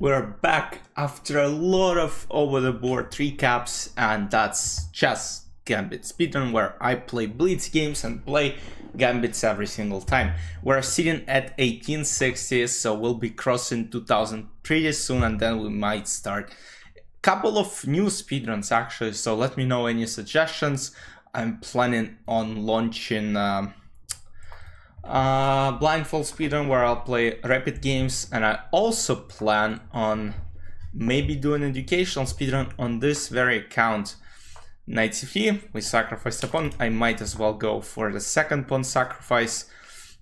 We're back after a lot of over-the-board recaps, and that's just Gambit Spedrun, where I play Blitz games and play Gambits every single time. We're sitting at 1860, so we'll be crossing 2000 pretty soon, and then we might start a couple of new speedruns actually, so let me know any suggestions. I'm planning on launching blindfold speedrun where I'll play rapid games, and I also plan on maybe doing educational speedrun on this very account. Knight c3, we sacrificed a pawn. I might as well go for the second pawn sacrifice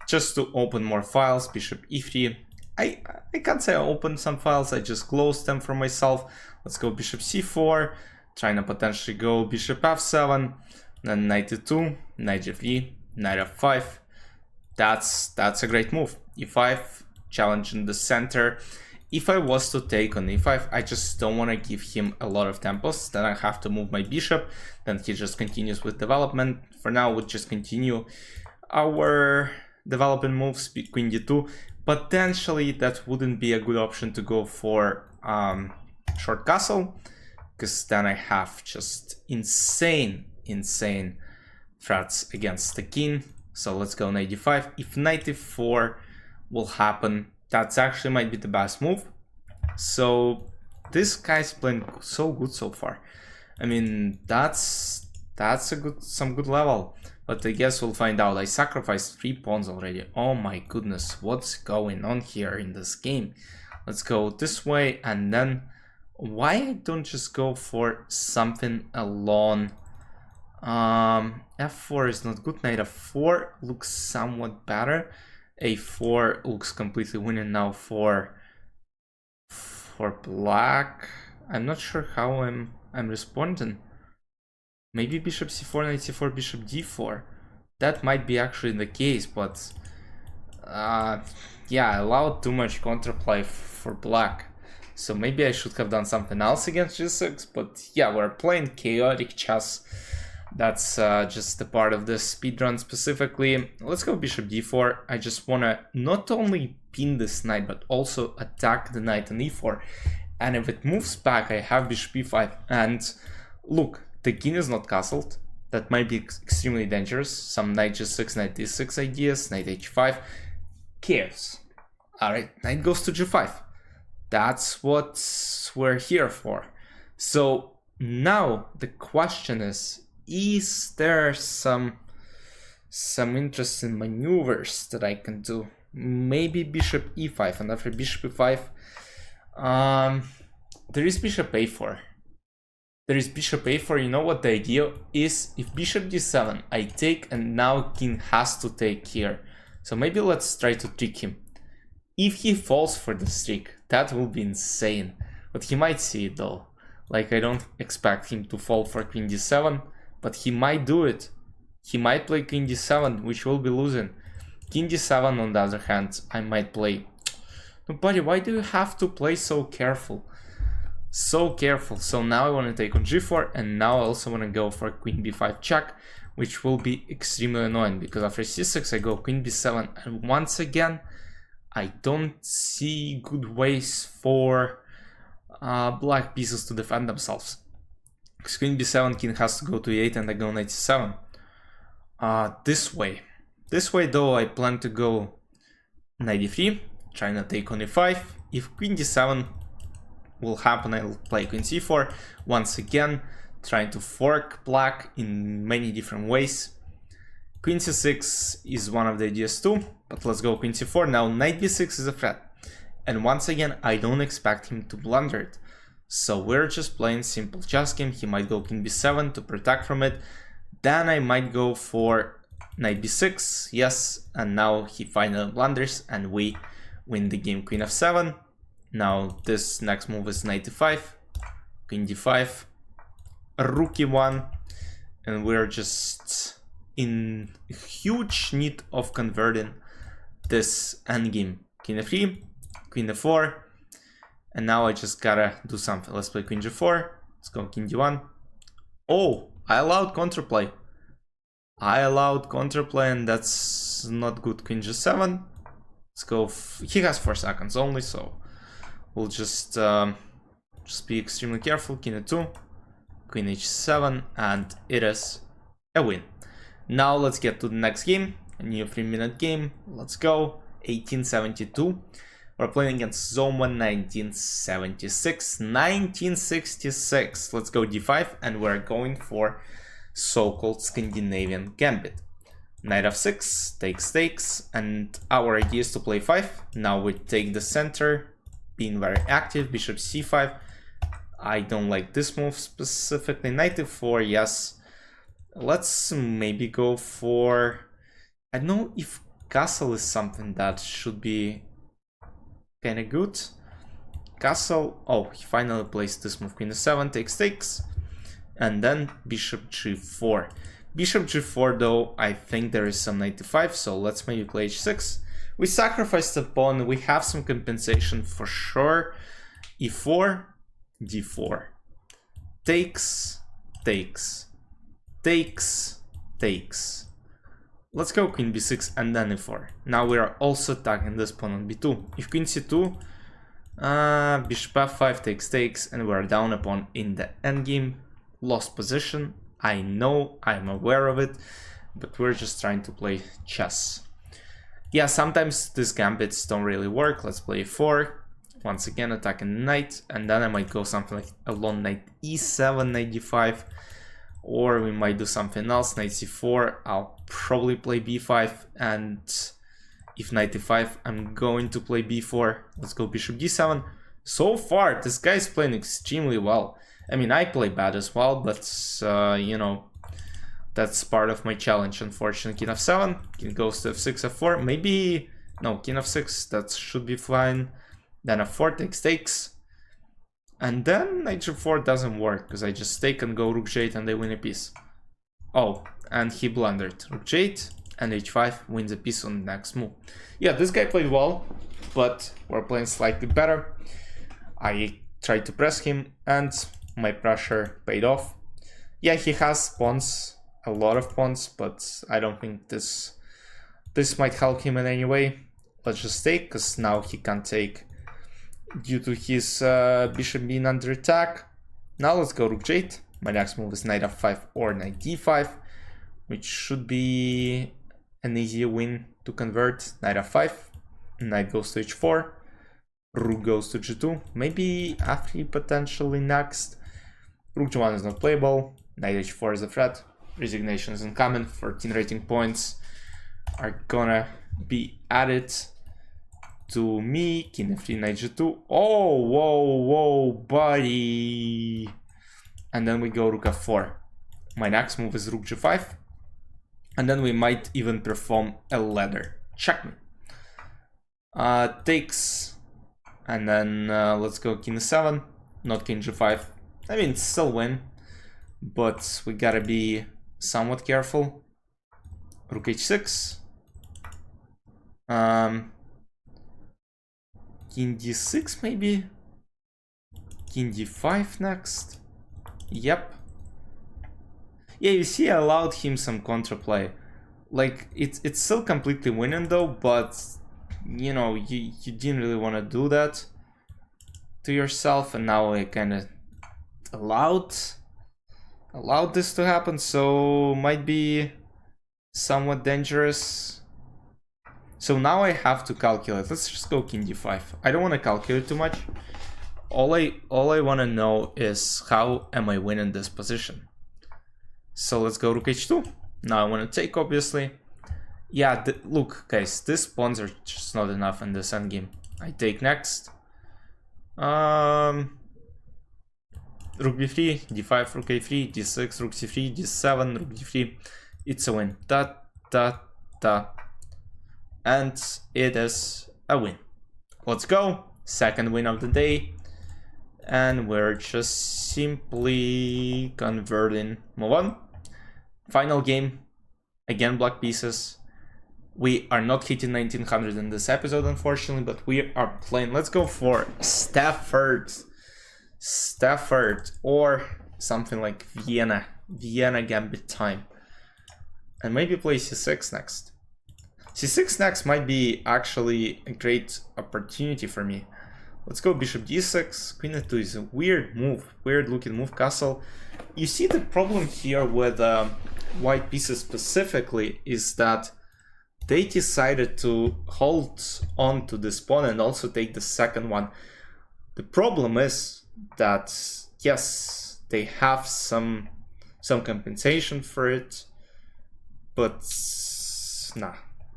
just to open more files. Bishop e3. I can't say I opened some files, I just closed them for myself. Let's go bishop c4, trying to potentially go bishop f7, then knight e2, knight g3, knight f5. That's a great move. e5, challenging the center. If I was to take on e5, I just don't want to give him a lot of tempos. Then I have to move my bishop. Then he just continues with development. For now, we'll just continue our development moves, queen d2. Potentially, that wouldn't be a good option to go for short castle, because then I have just insane threats against the king. So let's go knight d5. If knight e4 will happen, that's actually might be the best move. So this guy's playing so good so far. I mean, that's some good level. But I guess we'll find out. I sacrificed 3 pawns already. Oh my goodness, what's going on here in this game? Let's go this way, and then why I don't just go for something alone? F4 is not good. Knight f4 looks somewhat better. A4 looks completely winning now for black. I'm not sure how I'm responding. Maybe bishop c4, knight c4, bishop d4. That might be actually the case, but yeah, I allowed too much counterplay for black. So maybe I should have done something else against g6, but yeah, we're playing chaotic chess. That's just the part of this speedrun specifically. Let's go bishop d4. I just want to not only pin this knight, but also attack the knight on e4. And if it moves back, I have bishop e5. And look, the king is not castled. That might be extremely dangerous. Some knight g6, knight d6 ideas, knight h5. Chaos. Alright, knight goes to g5. That's what we're here for. So now the question is there some interesting maneuvers that I can do? Maybe bishop e5, and after bishop e5, there is bishop a4. There is bishop a4. You know what the idea is? If bishop d7, I take, and now king has to take here. So maybe let's try to trick him. If he falls for this trick, that will be insane. But he might see it though. Like, I don't expect him to fall for queen d7. But he might do it. He might play king d7, which will be losing. King d7, on the other hand, I might play. No, buddy, why do you have to play so careful? So careful. So now I want to take on g4, and now I also want to go for queen b5 check, which will be extremely annoying, because after c6 I go queen b7, and once again, I don't see good ways for black pieces to defend themselves. Queen b7, king has to go to e8, and I go knight c7. This way though, I plan to go knight d3, trying to take on e5. If queen d7 will happen, I'll play queen c4. Once again, trying to fork black in many different ways. Queen c6 is one of the ideas too, but let's go queen c4. Now knight b6 is a threat, and once again, I don't expect him to blunder it. So we're just playing simple chess game. He might go king b7 to protect from it. Then I might go for knight b6, yes, and now he finally blunders and we win the game. Queen f7. Now this next move is knight e5, queen d5, rook e1, and we're just in huge need of converting this endgame. King f3, queen f4. And now I just gotta do something. Let's play queen g4. Let's go king d1. Oh, I allowed counterplay. And that's not good. Queen g7. Let's go. He has 4 seconds only, so We'll just be extremely careful. King e2, queen h7, and it is a win. Now let's get to the next game, a new 3-minute game. Let's go. 1872. We're playing against Zoma 1976. 1966. Let's go d5, and we're going for so-called Scandinavian Gambit. Knight f6, takes, and our idea is to play 5. Now we take the center, being very active. Bishop c5. I don't like this move specifically. Knight e4, yes. Let's maybe go for... I don't know if castle is something that should be kind of good. Castle... Oh, he finally placed this move. Queen e7, takes. And then bishop g4. Bishop g4 though, I think there is some knight e5, so let's maybe play h6. We sacrificed the pawn, we have some compensation for sure. e4, d4. Takes. Let's go queen b6 and then e4. Now we are also attacking this pawn on b2. If queen c2, bishop f5, takes, and we're down a pawn in the endgame. Lost position. I know, I'm aware of it, but we're just trying to play chess. Yeah, sometimes these gambits don't really work. Let's play e4. Once again, attacking the knight, and then I might go something like a long knight e7, knight d5, or we might do something else, knight c4. I'll probably play b5, and if knight e5, I'm going to play b4. Let's go bishop d7. So far, this guy is playing extremely well. I mean, I play bad as well, but, you know, that's part of my challenge, unfortunately. King f7, king goes to f6, f4, maybe... No, king f6, that should be fine. Then f4, takes. And then knight g4 doesn't work, because I just take and go rook g8 and they win a piece. Oh, and he blundered. Rook g8 and h5 wins a piece on the next move. Yeah, this guy played well, but we're playing slightly better. I tried to press him, and my pressure paid off. Yeah, he has pawns, a lot of pawns, but I don't think this might help him in any way. Let's just take, because now he can't take due to his bishop being under attack. Now let's go rook g8. My next move is knight f5 or knight d5, which should be an easier win to convert. Knight f5, knight goes to h4, rook goes to g2, maybe f3 potentially next. Rook g1 is not playable, knight h4 is a threat, resignation is incoming, 14 rating points are gonna be added to me. King f3, knight g2, oh, whoa, buddy! And then we go rook f4. My next move is rook g5, and then we might even perform a ladder. Checkmate. Takes, and then let's go king e7, not king g5. I mean, it's still win, but we gotta be somewhat careful. Rook h6. King d6 maybe? King d5 next? Yep. Yeah, you see, I allowed him some counterplay. Like, it's still completely winning though, but you know, you didn't really want to do that to yourself, and now I kind of allowed this to happen, so might be somewhat dangerous. So now I have to calculate. Let's just go king d5. I don't want to calculate too much. All I want to know is how am I winning this position. So let's go rook h2. Now I want to take, obviously. Yeah, look, guys, these pawns are just not enough in this endgame. I take next. Rook b3, d5, rook a3, d6, rook c3, d7, rook d3. It's a win. And it is a win. Let's go. Second win of the day. And we're just simply converting. Move on. Final game. Again, black pieces. We are not hitting 1900 in this episode, unfortunately, but we are playing. Let's go for Stafford, or something like Vienna Gambit time. And maybe play c6 next. c6 next might be actually a great opportunity for me. Let's go bishop d6. Queen f2 is a weird move, weird looking move. Castle. You see, the problem here with white pieces specifically is that they decided to hold on to this pawn and also take the second one. The problem is that, yes, they have some compensation for it, but nah,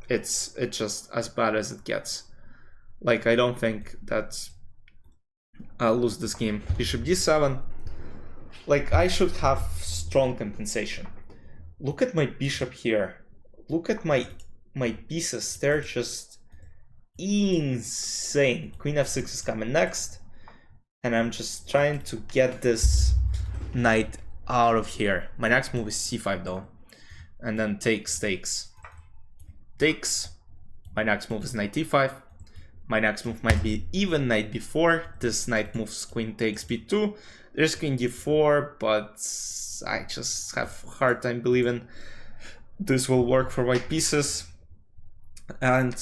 it's just as bad as it gets. Like, I don't think that I'll lose this game. Bishop d7. Like, I should have strong compensation. Look at my bishop here. Look at my pieces. They're just insane. Queen f6 is coming next. And I'm just trying to get this knight out of here. My next move is c5 though. And then takes. Takes. My next move is knight e5. My next move might be even knight b4. This knight moves queen takes b2. There's queen d4, but I just have a hard time believing this will work for white pieces. And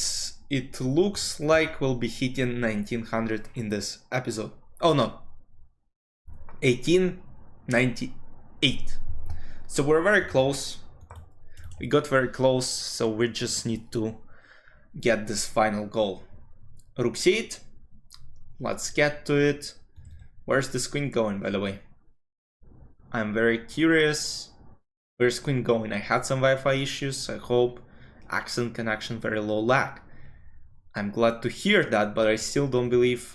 it looks like we'll be hitting 1900 in this episode. Oh no, 1898. So we're very close. We got very close, so we just need to get this final goal. Rook c8. Let's get to it. Where's this queen going, by the way? I'm very curious. Where's queen going? I had some Wi-Fi issues. I hope accent connection, very low lag. I'm glad to hear that, but I still don't believe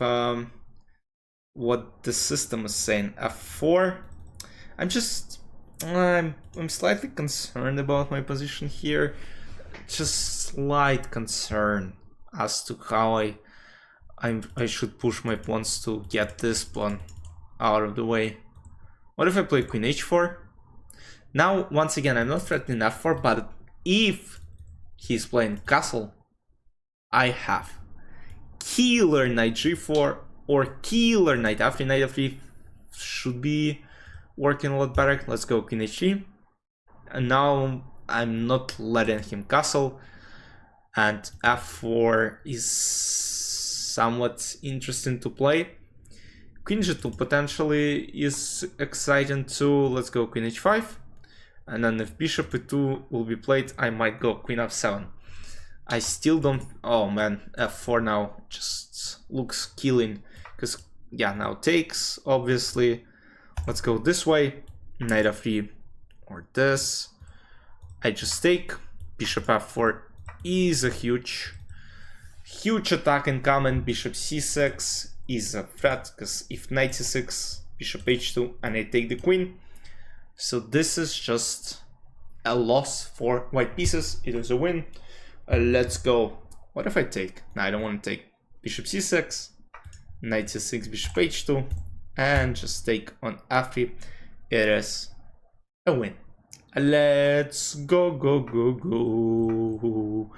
what the system is saying. f4. I'm slightly concerned about my position here. Just slight concern as to how I should push my pawns to get this pawn out of the way. What if I play queen h4? Now, once again, I'm not threatening f4, but if he's playing castle, I have killer knight g4 or killer knight f3. Knight f3 should be working a lot better. Let's go queen h3. And now I'm not letting him castle. And f4 is somewhat interesting to play. Queen g2 potentially is exciting too. Let's go queen h5. And then if bishop e2 will be played, I might go queen f7. I still don't... Oh man, f4 now just looks killing. Because, yeah, now takes, obviously. Let's go this way. Knight f3 or this. I just take. Bishop f4 is a huge attack incoming. Bishop c6 is a threat, because if knight c6, bishop h2, and I take the queen. So this is just a loss for white pieces. It is a win. Let's go. What if I take? No, I don't want to take. Bishop c6, knight c6, bishop h2, and just take on f3. It is a win. Let's go, go, go, go.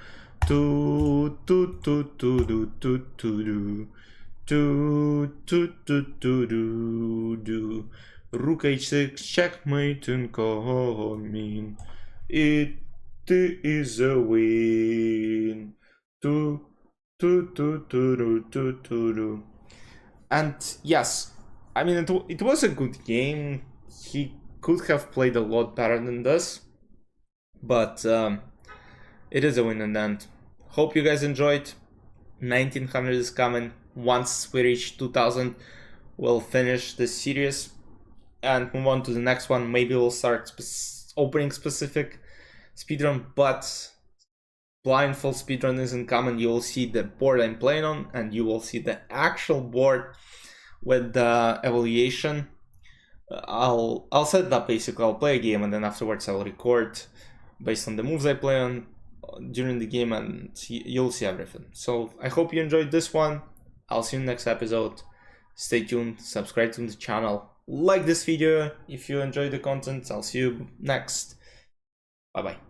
Do do do do do do do do do do do do. Rook h6, checkmate incoming. It is a win. Do do do do do do do. And yes, I mean it was a good game. He could have played a lot better than this, but it is a win in the end. Hope you guys enjoyed. 1900 is coming. Once we reach 2000, we'll finish this series and move on to the next one. Maybe we'll start opening specific speedrun, but blindfold speedrun isn't coming. You will see the board I'm playing on, and you will see the actual board with the evaluation. I'll set it up basically. I'll play a game, and then afterwards I'll record based on the moves I play on during the game, and you'll see everything. So I hope you enjoyed this one. I'll see you in the next episode. Stay tuned, subscribe to the channel, like this video if you enjoyed the content. I'll see you next. Bye bye.